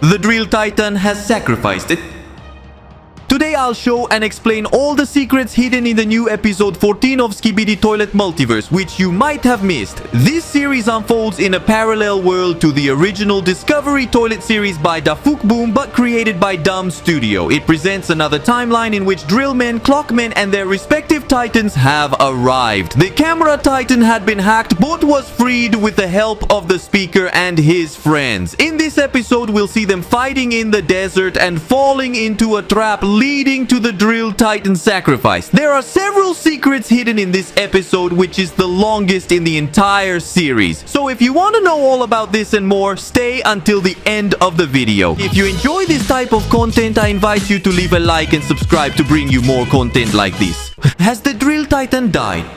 The Drill Titan has sacrificed it. Today I'll show and explain all the secrets hidden in the new episode 14 of Skibidi Toilet Multiverse, which you might have missed. This series unfolds in a parallel world to the original Discovery Toilet series by Dafuk Boom, but created by Dumb Studio. It presents another timeline in which Drillmen, Clockmen and their respective titans have arrived. The camera titan had been hacked but was freed with the help of the speaker and his friends. In this episode we'll see them fighting in the desert and falling into a trap leading to the Drill Titan sacrifice. There are several secrets hidden in this episode, which is the longest in the entire series. So if you want to know all about this and more, stay until the end of the video. If you enjoy this type of content, I invite you to leave a like and subscribe to bring you more content like this. Has the Drill Titan died?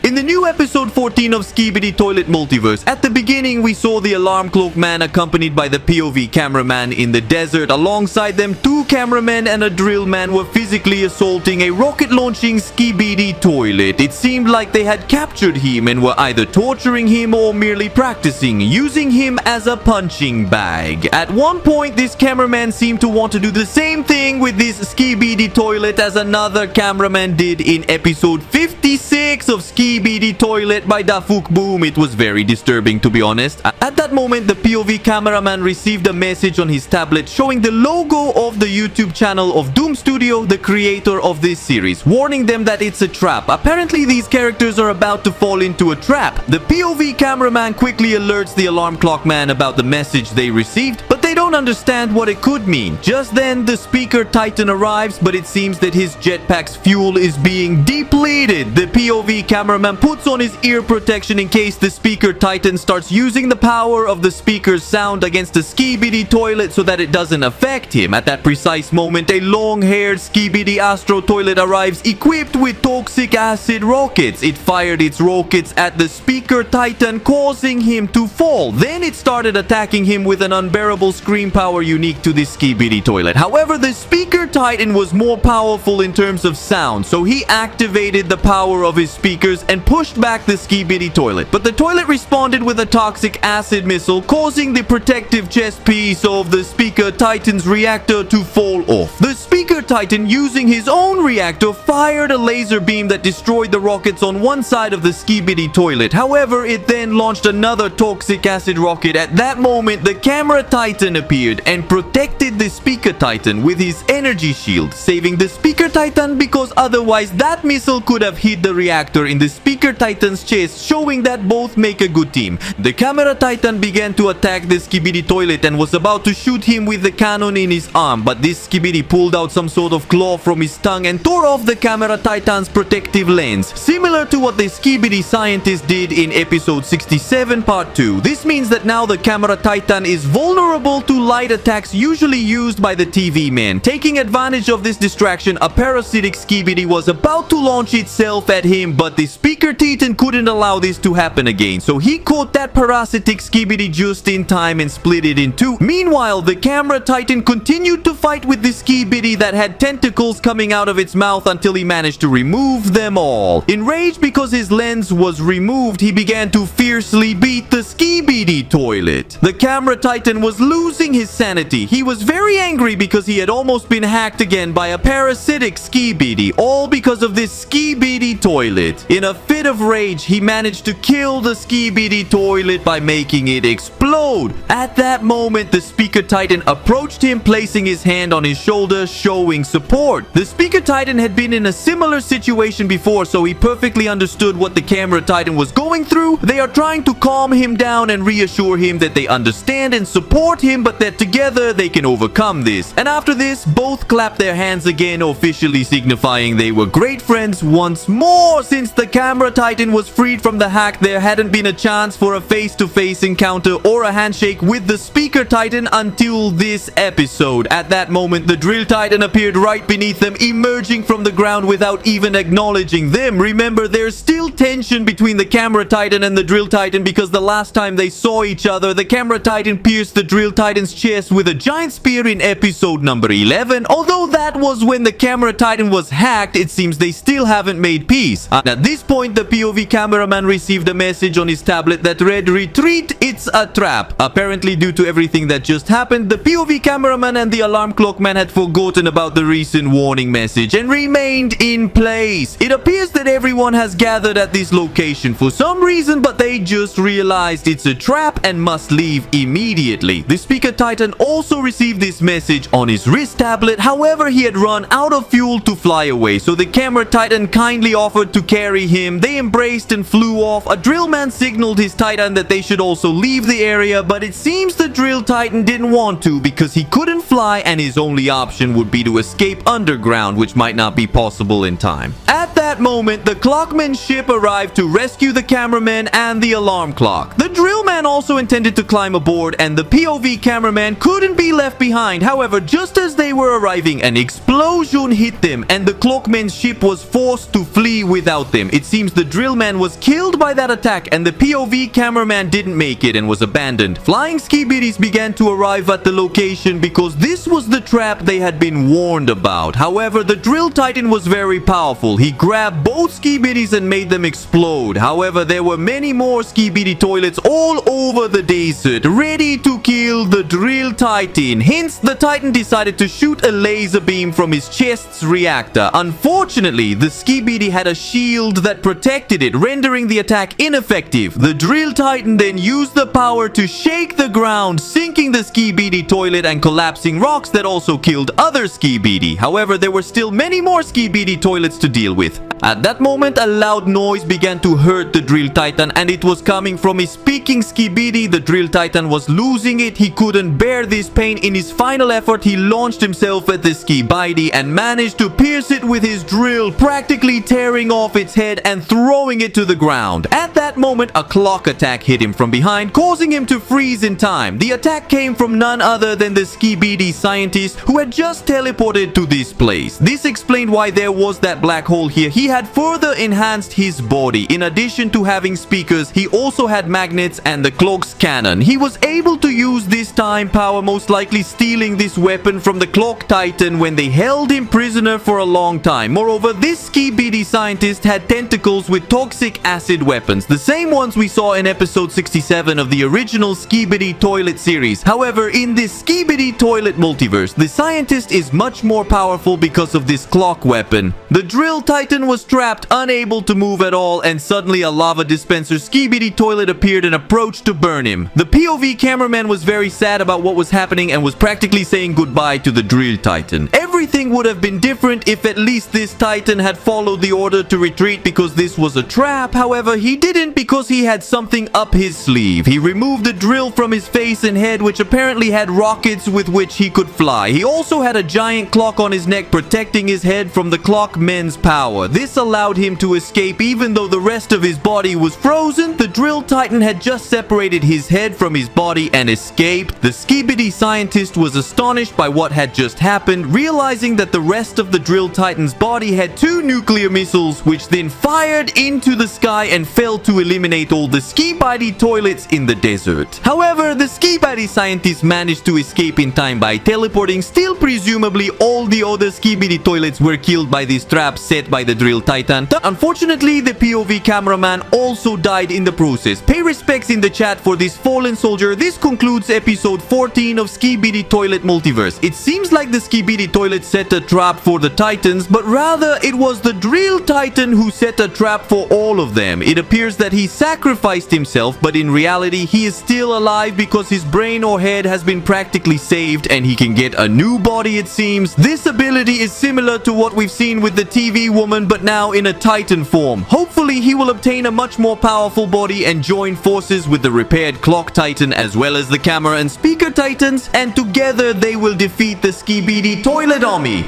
In the new episode 14 of Skibidi Toilet Multiverse, at the beginning we saw the alarm cloak man accompanied by the POV cameraman in the desert. Alongside them, two cameramen and a drill man were physically assaulting a rocket-launching Skibidi toilet. It seemed like they had captured him and were either torturing him or merely practicing, using him as a punching bag. At one point, this cameraman seemed to want to do the same thing with this Skibidi toilet as another cameraman did in episode 56 of Skibidi Toilet by Dafuk Boom. It was very disturbing, to be honest. At that moment, the POV cameraman received a message on his tablet showing the logo of the YouTube channel of Doom Studio, the creator of this series, warning them that it's a trap. Apparently, these characters are about to fall into a trap. The POV cameraman quickly alerts the alarm clock man about the message they received, but they don't understand what it could mean. Just then, the speaker titan arrives, but it seems that his jetpack's fuel is being depleted. The POV cameraman puts on his ear protection in case the speaker titan starts using the power of the speaker's sound against the Skibidi toilet so that it doesn't affect him. At that precise moment, a long-haired Skibidi Astro toilet arrives equipped with toxic acid rockets. It fired its rockets at the speaker titan, causing him to fall. Then it started attacking him with an unbearable scream power unique to this Skibidi toilet. However, the speaker titan was more powerful in terms of sound, so he activated the power of his speakers and pushed back the Skibidi toilet. But the toilet responded with a toxic acid missile, causing the protective chest piece of the speaker titan's reactor to fall off. The speaker titan, using his own reactor, fired a laser beam that destroyed the rockets on one side of the Skibidi toilet. However, it then launched another toxic acid rocket. At that moment, the camera titan appeared and protected the speaker titan with his energy shield, saving the speaker titan because otherwise that missile could have hit the reactor in the speaker titan's chest, showing that both make a good team. The camera titan began to attack the Skibidi toilet and was about to shoot him with the cannon in his arm, but this Skibidi pulled out some sort of claw from his tongue and tore off the camera titan's protective lens, similar to what the Skibidi scientist did in episode 67 part 2. This means that now the camera titan is vulnerable to light attacks usually used by the TV men. Taking advantage of this distraction, a parasitic Skibidi was about to launch itself at him, but the speaker titan couldn't allow this to happen again, so he caught that parasitic Skibidi just in time and split it in two. Meanwhile, the camera titan continued to fight with the Skibidi that had tentacles coming out of its mouth until he managed to remove them all. Enraged because his lens was removed, he began to fiercely beat the Skibidi toilet. The camera titan was losing his sanity. He was very angry because he had almost been hacked again by a parasitic Skibidi, all because of this Skibidi toilet. In a fit of rage, he managed to kill the Skibidi toilet by making it explode. At that moment, the speaker titan approached him, placing his hand on his shoulder, showing support. The speaker titan had been in a similar situation before, so he perfectly understood what the camera titan was going through. They are trying to calm him down and reassure him that they understand and support him, but that together they can overcome this. And after this, both clapped their hands again, officially signifying they were great friends once more. Since the camera titan was freed from the hack, there hadn't been a chance for a face-to-face encounter or a handshake with the speaker titan until this episode. At that moment, the drill titan appeared appeared right beneath them, emerging from the ground without even acknowledging them. Remember, there's still tension between the camera titan and the drill titan because the last time they saw each other, the camera titan pierced the drill titan's chest with a giant spear in episode number 11. Although that was when the camera titan was hacked, it seems they still haven't made peace. At this point, the POV cameraman received a message on his tablet that read, "Retreat, it's a trap." Apparently, due to everything that just happened, the POV cameraman and the alarm clock man had forgotten about the recent warning message and remained in place. It appears that everyone has gathered at this location for some reason, but they just realized it's a trap and must leave immediately. The speaker titan also received this message on his wrist tablet. However, he had run out of fuel to fly away, so the camera titan kindly offered to carry him. They embraced and flew off. A drill man signaled his titan that they should also leave the area, but it seems the drill titan didn't want to because he couldn't fly and his only option would be to escape underground, which might not be possible in time. At that moment, the clockman's ship arrived to rescue the cameraman and the alarm clock. The drill man also intended to climb aboard and the POV cameraman couldn't be left behind. However, just as they were arriving, an explosion hit them and the clockman's ship was forced to flee without them. It seems the drill man was killed by that attack and the POV cameraman didn't make it and was abandoned. Flying skibidis began to arrive at the location because this was the trap they had been warned about. However, the drill titan was very powerful. He grabbed both skibidis and made them explode. However, there were many more skibidi toilets all over the desert, ready to kill the drill titan. Hence, the titan decided to shoot a laser beam from his chest's reactor. Unfortunately, the skibidi had a shield that protected it, rendering the attack ineffective. The drill titan then used the power to shake the ground, sinking the skibidi toilet and collapsing rocks that also killed other skibidi. However, there were still many more skibidi toilets to deal with. At that moment, a loud noise began to hurt the drill titan and it was coming from his speaking skibidi. The drill titan was losing it. He couldn't bear this pain. In his final effort, he launched himself at the skibidi and managed to pierce it with his drill, practically tearing off its head and throwing it to the ground. At that moment, a clock attack hit him from behind, causing him to freeze in time. The attack came from none other than the skibidi scientist who had just teleported to this place. This explained why there was that black hole here. He had further enhanced his body. In addition to having speakers, he also had magnets and the clock's cannon. He was able to use this time power, most likely stealing this weapon from the clock titan when they held him prisoner for a long time. Moreover, this skibidi scientist had tentacles with toxic acid weapons, the same ones we saw in episode 67 of the original Skibidi Toilet series. However, in this Skibidi Toilet multiverse, the scientist is much more powerful because of this clock weapon. The drill titan was trapped, unable to move at all, and suddenly a lava dispenser Skibidi toilet appeared and approached to burn him. The POV cameraman was very sad about what was happening and was practically saying goodbye to the drill titan. Everything would have been different if at least this titan had followed the order to retreat because this was a trap. However, he didn't because he had something up his sleeve. He removed the drill from his face and head, which apparently had rockets with which he could fly. He also had a giant clock on his neck protecting his head from the clockmen's power. This allowed him to escape even though the rest of his body was frozen. The drill titan had just separated his head from his body and escaped. The Skibidi scientist was astonished by what had just happened, realizing that the rest of the drill titan's body had 2 nuclear missiles which then fired into the sky and fell to eliminate all the Skibidi toilets in the desert. However, the Skibidi scientist managed to escape in time by teleporting. Still, presumably all the other Skibidi toilets were killed by this trap set by the drill titan. Unfortunately, the POV cameraman also died in the process. Pay respects in the chat for this fallen soldier. This concludes episode 14 of Skibidi Toilet Multiverse. It seems like the Skibidi toilet set a trap for the titans, but rather it was the drill titan who set a trap for all of them. It appears that he sacrificed himself, but in reality he is still alive because his brain or head has been practically saved and he can get a new body, it seems. This ability is similar to what we've seen with the TV woman, but now in a titan form. Hopefully he will obtain a much more powerful body and join forces with the repaired clock titan as well as the camera and speaker titans, and together they will defeat the Skibidi Toilet Army.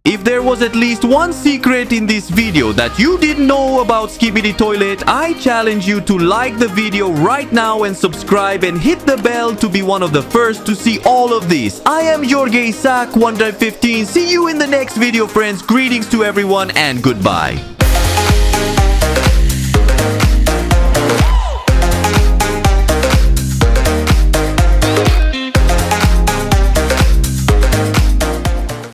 If there was at least one secret in this video that you didn't know about Skibidi Toilet, I challenge you to like the video right now and subscribe and hit the bell to be one of the first to see all of this. I am Jorge Sak 115. See you in the next video, friends. Greetings to everyone and goodbye.